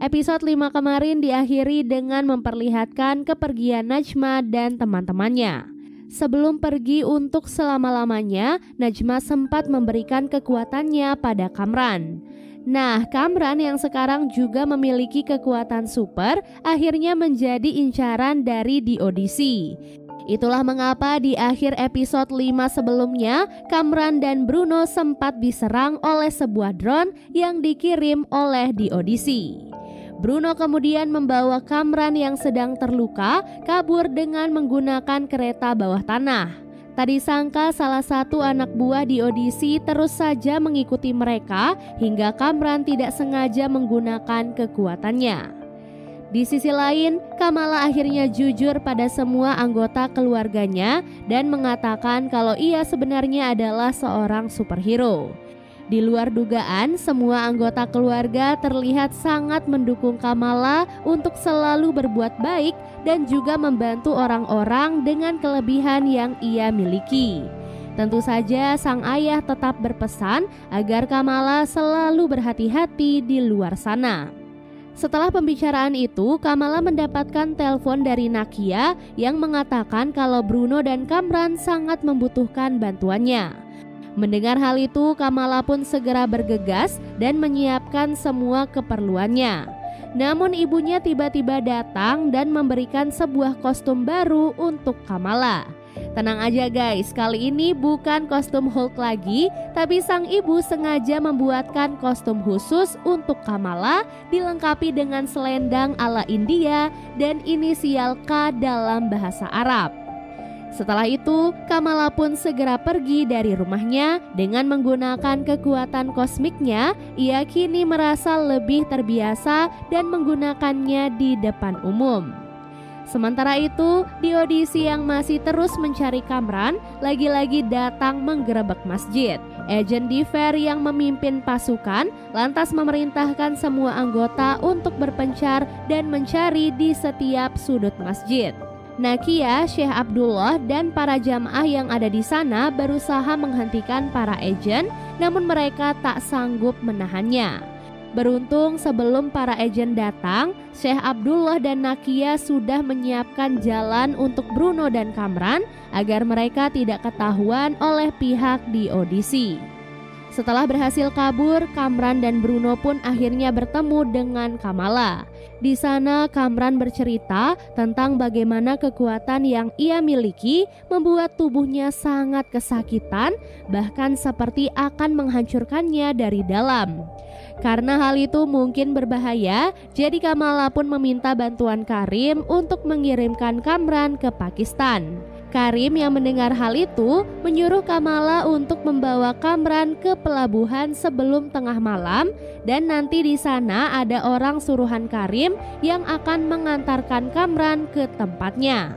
Episode 5 kemarin diakhiri dengan memperlihatkan kepergian Najma dan teman-temannya. Sebelum pergi untuk selama-lamanya, Najma sempat memberikan kekuatannya pada Kamran. Nah, Kamran yang sekarang juga memiliki kekuatan super akhirnya menjadi incaran dari di audisi. Itulah mengapa di akhir episode 5 sebelumnya, Kamran dan Bruno sempat diserang oleh sebuah drone yang dikirim oleh di audisi. Bruno kemudian membawa Kamran yang sedang terluka kabur dengan menggunakan kereta bawah tanah. Tak disangka salah satu anak buah di audisi terus saja mengikuti mereka hingga Kamran tidak sengaja menggunakan kekuatannya. Di sisi lain, Kamala akhirnya jujur pada semua anggota keluarganya dan mengatakan kalau ia sebenarnya adalah seorang superhero. Di luar dugaan, semua anggota keluarga terlihat sangat mendukung Kamala untuk selalu berbuat baik dan juga membantu orang-orang dengan kelebihan yang ia miliki. Tentu saja sang ayah tetap berpesan agar Kamala selalu berhati-hati di luar sana. Setelah pembicaraan itu, Kamala mendapatkan telepon dari Nakia yang mengatakan kalau Bruno dan Kamran sangat membutuhkan bantuannya. Mendengar hal itu, Kamala pun segera bergegas dan menyiapkan semua keperluannya. Namun ibunya tiba-tiba datang dan memberikan sebuah kostum baru untuk Kamala. Tenang aja guys, kali ini bukan kostum Hulk lagi, tapi sang ibu sengaja membuatkan kostum khusus untuk Kamala dilengkapi dengan selendang ala India dan inisial K dalam bahasa Arab. Setelah itu, Kamala pun segera pergi dari rumahnya dengan menggunakan kekuatan kosmiknya. Ia kini merasa lebih terbiasa dan menggunakannya di depan umum. Sementara itu, di audisi yang masih terus mencari Kamran, lagi-lagi datang menggerebek masjid. Agent Diver yang memimpin pasukan lantas memerintahkan semua anggota untuk berpencar dan mencari di setiap sudut masjid. Nakia, Syekh Abdullah, dan para jamaah yang ada di sana berusaha menghentikan para agen, namun mereka tak sanggup menahannya. Beruntung sebelum para agen datang, Syekh Abdullah dan Nakia sudah menyiapkan jalan untuk Bruno dan Kamran agar mereka tidak ketahuan oleh pihak di audisi. Setelah berhasil kabur, Kamran dan Bruno pun akhirnya bertemu dengan Kamala. Di sana Kamran bercerita tentang bagaimana kekuatan yang ia miliki membuat tubuhnya sangat kesakitan, bahkan seperti akan menghancurkannya dari dalam. Karena hal itu mungkin berbahaya, jadi Kamala pun meminta bantuan Karim untuk mengirimkan Kamran ke Pakistan. Karim yang mendengar hal itu menyuruh Kamala untuk membawa Kamran ke pelabuhan sebelum tengah malam dan nanti di sana ada orang suruhan Karim yang akan mengantarkan Kamran ke tempatnya.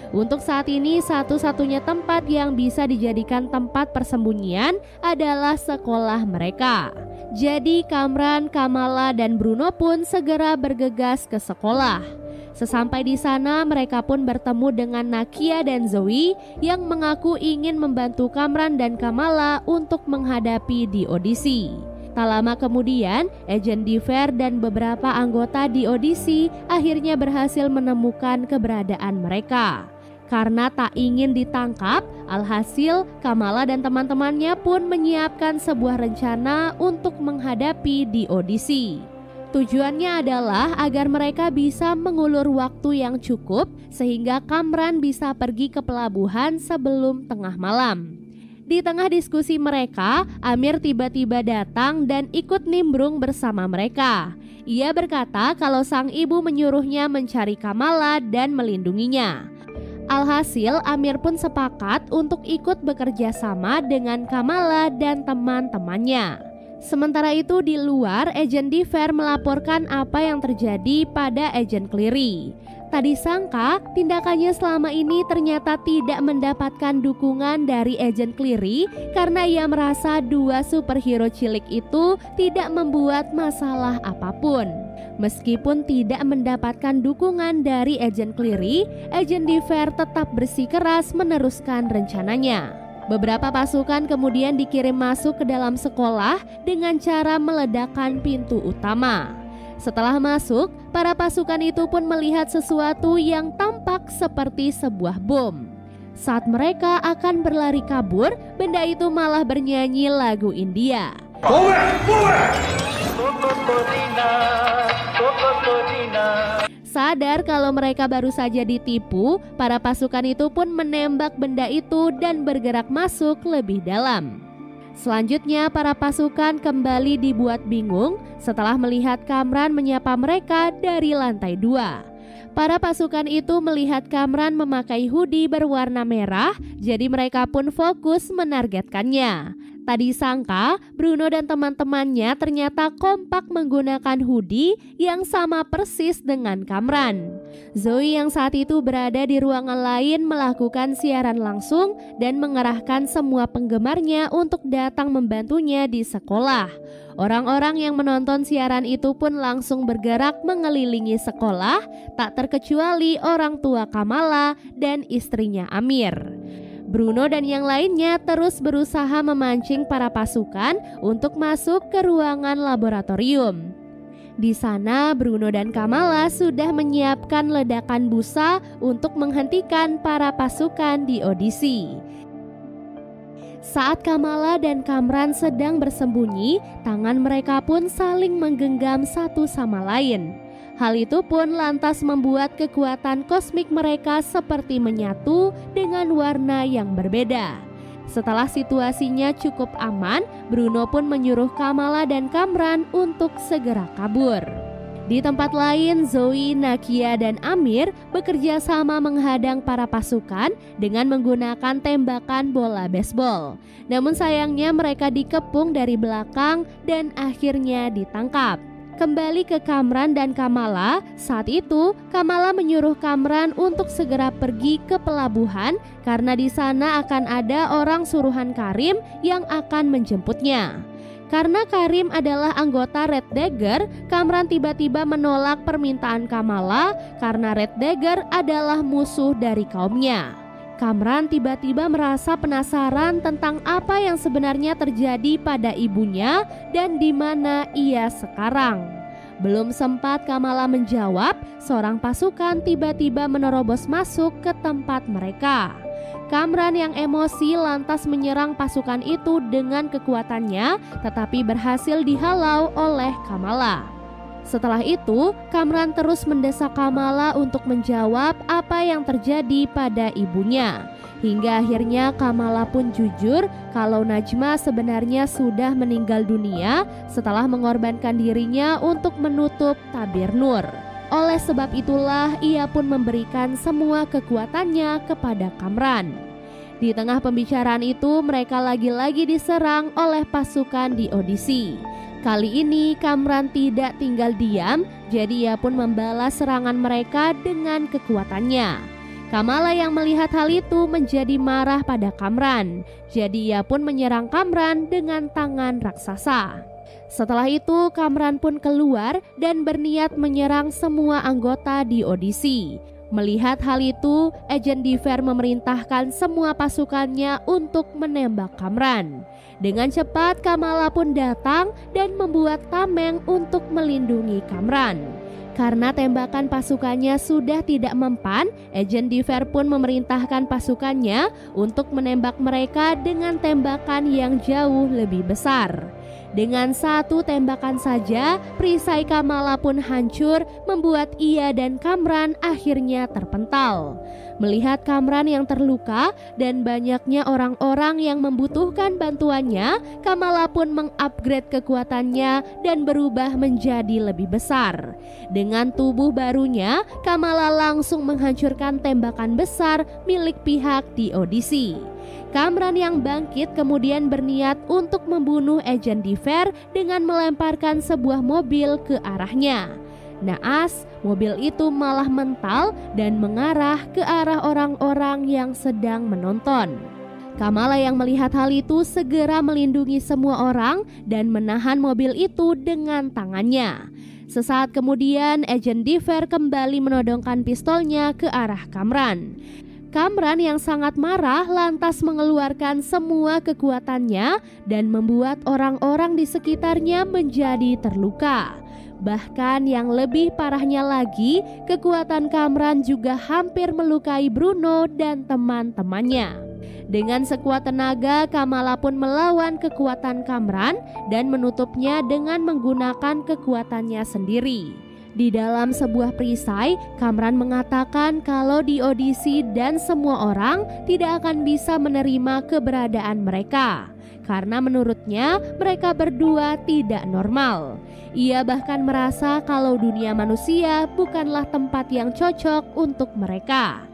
Untuk saat ini satu-satunya tempat yang bisa dijadikan tempat persembunyian adalah sekolah mereka. Jadi Kamran, Kamala, dan Bruno pun segera bergegas ke sekolah. Sesampai di sana mereka pun bertemu dengan Nakia dan Zoe yang mengaku ingin membantu Kamran dan Kamala untuk menghadapi di audisi. Tak lama kemudian, Agent Diver dan beberapa anggota di audisi akhirnya berhasil menemukan keberadaan mereka. Karena tak ingin ditangkap, alhasil Kamala dan teman-temannya pun menyiapkan sebuah rencana untuk menghadapi di audisi. Tujuannya adalah agar mereka bisa mengulur waktu yang cukup sehingga Kamran bisa pergi ke pelabuhan sebelum tengah malam. Di tengah diskusi mereka, Amir tiba-tiba datang dan ikut nimbrung bersama mereka. Ia berkata kalau sang ibu menyuruhnya mencari Kamala dan melindunginya. Alhasil Amir pun sepakat untuk ikut bekerja sama dengan Kamala dan teman-temannya. Sementara itu di luar, Agent Diver melaporkan apa yang terjadi pada Agent Cleary. Tak disangka, tindakannya selama ini ternyata tidak mendapatkan dukungan dari Agent Cleary karena ia merasa dua superhero cilik itu tidak membuat masalah apapun. Meskipun tidak mendapatkan dukungan dari Agent Cleary, Agent Diver tetap bersikeras meneruskan rencananya. Beberapa pasukan kemudian dikirim masuk ke dalam sekolah dengan cara meledakkan pintu utama. Setelah masuk, para pasukan itu pun melihat sesuatu yang tampak seperti sebuah bom. Saat mereka akan berlari kabur, benda itu malah bernyanyi lagu India. Sadar kalau mereka baru saja ditipu, para pasukan itu pun menembak benda itu dan bergerak masuk lebih dalam. Selanjutnya, para pasukan kembali dibuat bingung setelah melihat Kamran menyapa mereka dari lantai 2. Para pasukan itu melihat Kamran memakai hoodie berwarna merah, jadi mereka pun fokus menargetkannya. Tadi sangka Bruno dan teman-temannya ternyata kompak menggunakan hoodie yang sama persis dengan Kamran. Zoe yang saat itu berada di ruangan lain melakukan siaran langsung dan mengerahkan semua penggemarnya untuk datang membantunya di sekolah. Orang-orang yang menonton siaran itu pun langsung bergerak mengelilingi sekolah, tak terkecuali orang tua Kamala dan istrinya Amir. Bruno dan yang lainnya terus berusaha memancing para pasukan untuk masuk ke ruangan laboratorium. Di sana, Bruno dan Kamala sudah menyiapkan ledakan busa untuk menghentikan para pasukan di audisi. Saat Kamala dan Kamran sedang bersembunyi, tangan mereka pun saling menggenggam satu sama lain. Hal itu pun lantas membuat kekuatan kosmik mereka seperti menyatu dengan warna yang berbeda. Setelah situasinya cukup aman, Bruno pun menyuruh Kamala dan Kamran untuk segera kabur. Di tempat lain, Zoe, Nakia, dan Amir bekerja sama menghadang para pasukan dengan menggunakan tembakan bola baseball. Namun sayangnya mereka dikepung dari belakang dan akhirnya ditangkap. Kembali ke Kamran dan Kamala, saat itu Kamala menyuruh Kamran untuk segera pergi ke pelabuhan karena di sana akan ada orang suruhan Karim yang akan menjemputnya. Karena Karim adalah anggota Red Dagger, Kamran tiba-tiba menolak permintaan Kamala karena Red Dagger adalah musuh dari kaumnya. Kamran tiba-tiba merasa penasaran tentang apa yang sebenarnya terjadi pada ibunya dan di mana ia sekarang. Belum sempat Kamala menjawab, seorang pasukan tiba-tiba menerobos masuk ke tempat mereka. Kamran yang emosi lantas menyerang pasukan itu dengan kekuatannya, tetapi berhasil dihalau oleh Kamala. Setelah itu, Kamran terus mendesak Kamala untuk menjawab apa yang terjadi pada ibunya. Hingga akhirnya Kamala pun jujur kalau Najma sebenarnya sudah meninggal dunia setelah mengorbankan dirinya untuk menutup tabir nur. Oleh sebab itulah ia pun memberikan semua kekuatannya kepada Kamran. Di tengah pembicaraan itu mereka lagi-lagi diserang oleh pasukan di audisi. Kali ini Kamran tidak tinggal diam, jadi ia pun membalas serangan mereka dengan kekuatannya. Kamala yang melihat hal itu menjadi marah pada Kamran, jadi ia pun menyerang Kamran dengan tangan raksasa. Setelah itu Kamran pun keluar dan berniat menyerang semua anggota di audisi. Melihat hal itu, Agent Diver memerintahkan semua pasukannya untuk menembak Kamran. Dengan cepat Kamala pun datang dan membuat tameng untuk melindungi Kamran. Karena tembakan pasukannya sudah tidak mempan, Agent Diver pun memerintahkan pasukannya untuk menembak mereka dengan tembakan yang jauh lebih besar. Dengan satu tembakan saja, perisai Kamala pun hancur, membuat ia dan Kamran akhirnya terpental. Melihat Kamran yang terluka dan banyaknya orang-orang yang membutuhkan bantuannya, Kamala pun mengupgrade kekuatannya dan berubah menjadi lebih besar. Dengan tubuh barunya, Kamala langsung menghancurkan tembakan besar milik pihak di audisi. Kamran yang bangkit kemudian berniat untuk membunuh Agent Diver dengan melemparkan sebuah mobil ke arahnya. Naas, mobil itu malah mental dan mengarah ke arah orang-orang yang sedang menonton. Kamala yang melihat hal itu segera melindungi semua orang dan menahan mobil itu dengan tangannya. Sesaat kemudian Agent Diver kembali menodongkan pistolnya ke arah Kamran. Kamran yang sangat marah lantas mengeluarkan semua kekuatannya dan membuat orang-orang di sekitarnya menjadi terluka. Bahkan yang lebih parahnya lagi, kekuatan Kamran juga hampir melukai Bruno dan teman-temannya. Dengan sekuat tenaga, Kamala pun melawan kekuatan Kamran dan menutupnya dengan menggunakan kekuatannya sendiri. Di dalam sebuah perisai, Kamran mengatakan kalau di audisi dan semua orang tidak akan bisa menerima keberadaan mereka karena menurutnya mereka berdua tidak normal. Ia bahkan merasa kalau dunia manusia bukanlah tempat yang cocok untuk mereka.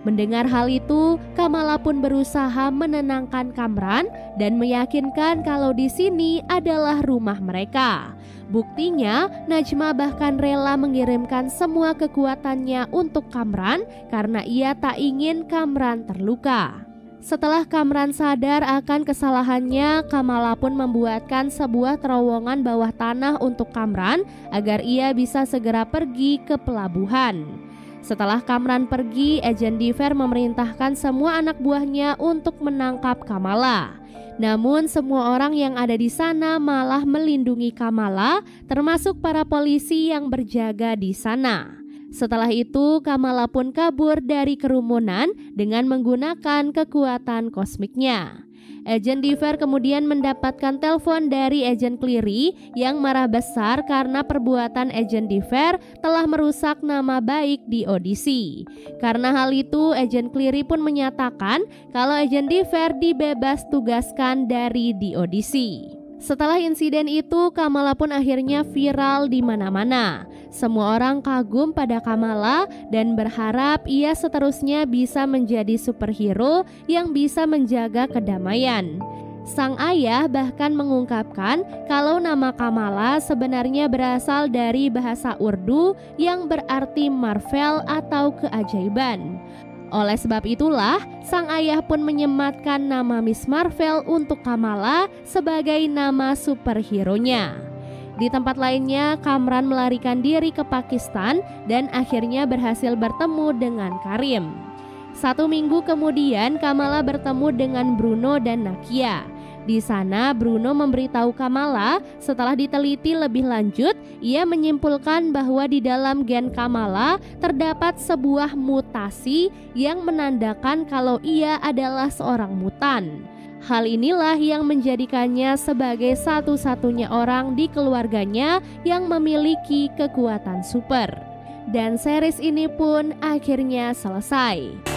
Mendengar hal itu, Kamala pun berusaha menenangkan Kamran dan meyakinkan kalau di sini adalah rumah mereka. Buktinya, Najma bahkan rela mengirimkan semua kekuatannya untuk Kamran karena ia tak ingin Kamran terluka. Setelah Kamran sadar akan kesalahannya, Kamala pun membuatkan sebuah terowongan bawah tanah untuk Kamran agar ia bisa segera pergi ke pelabuhan. Setelah Kamran pergi, Agen Diver memerintahkan semua anak buahnya untuk menangkap Kamala. Namun semua orang yang ada di sana malah melindungi Kamala, termasuk para polisi yang berjaga di sana. Setelah itu, Kamala pun kabur dari kerumunan dengan menggunakan kekuatan kosmiknya. Agen Diver kemudian mendapatkan telepon dari Agen Cleary yang marah besar karena perbuatan Agen Diver telah merusak nama baik di audisi. Karena hal itu, Agen Cleary pun menyatakan kalau Agen Diver dibebas tugaskan dari di audisi. Setelah insiden itu, Kamala pun akhirnya viral di mana-mana. Semua orang kagum pada Kamala dan berharap ia seterusnya bisa menjadi superhero yang bisa menjaga kedamaian. Sang ayah bahkan mengungkapkan kalau nama Kamala sebenarnya berasal dari bahasa Urdu yang berarti marvel atau keajaiban. Oleh sebab itulah, sang ayah pun menyematkan nama Miss Marvel untuk Kamala sebagai nama superhero-nya. Di tempat lainnya, Kamran melarikan diri ke Pakistan dan akhirnya berhasil bertemu dengan Karim. 1 minggu kemudian, Kamala bertemu dengan Bruno dan Nakia. Di sana, Bruno memberitahu Kamala setelah diteliti lebih lanjut, ia menyimpulkan bahwa di dalam gen Kamala terdapat sebuah mutasi yang menandakan kalau ia adalah seorang mutan. Hal inilah yang menjadikannya sebagai satu-satunya orang di keluarganya yang memiliki kekuatan super. Dan series ini pun akhirnya selesai.